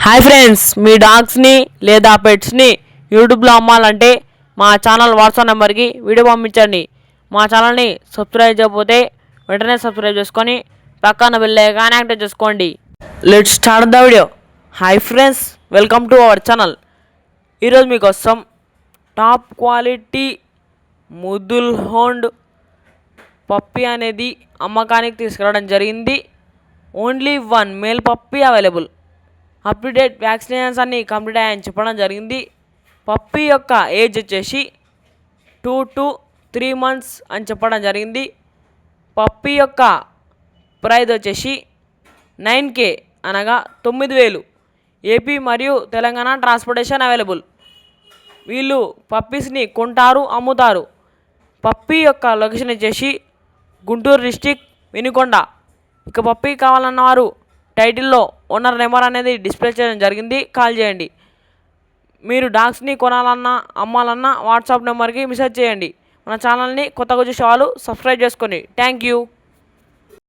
Hi friends, మీ డాగ్స్ని లేదా పెట్స్ని యూట్యూబ్లో అమ్మాలంటే మా ఛానల్ వాట్సాప్ నెంబర్కి వీడియో పంపించండి. మా ఛానల్ని సబ్స్క్రైబ్ చేయకపోతే వెంటనే సబ్స్క్రైబ్ చేసుకొని పక్కన బెల్ ఐకాన్ యాక్టివేట్ చేసుకోండి. Let's start the video. Hi friends, welcome to our channel. ఈరోజు మీకోసం టాప్ క్వాలిటీ ముద్దుల్ హౌండ్ పప్పీ అనేది అమ్మకానికి తీసుకురావడం జరిగింది. Only 1 male puppy available. Update vaccinations అన్నీ కంప్లీట్ అయ్యాయని చెప్పడం జరిగింది. పప్పీ యొక్క ఏజ్ వచ్చేసి 2 to 3 months అని చెప్పడం జరిగింది. పప్పీ యొక్క ప్రైజ్ వచ్చేసి 9K అనగా 9,000. ఏపీ మరియు తెలంగాణ ట్రాన్స్పోర్టేషన్ అవైలబుల్. వీళ్ళు పప్పీస్ని కొంటారు, అమ్ముతారు. పప్పీ యొక్క లొకేషన్ వచ్చేసి గుంటూరు డిస్టిక్ వినుకొండ. ఇక పప్పీ కావాలన్న వారు టైటిల్లో ఓనర్ నెంబర్ అనేది డిస్ప్లే చేయడం జరిగింది, కాల్ చేయండి. మీరు డాగ్స్ని కొనాలన్నా అమ్మాలన్నా వాట్సాప్ నెంబర్కి మెసేజ్ చేయండి. మన ఛానల్ని కొత్తగా చూసే వాళ్ళు సబ్స్క్రైబ్ చేసుకోండి. Thank you.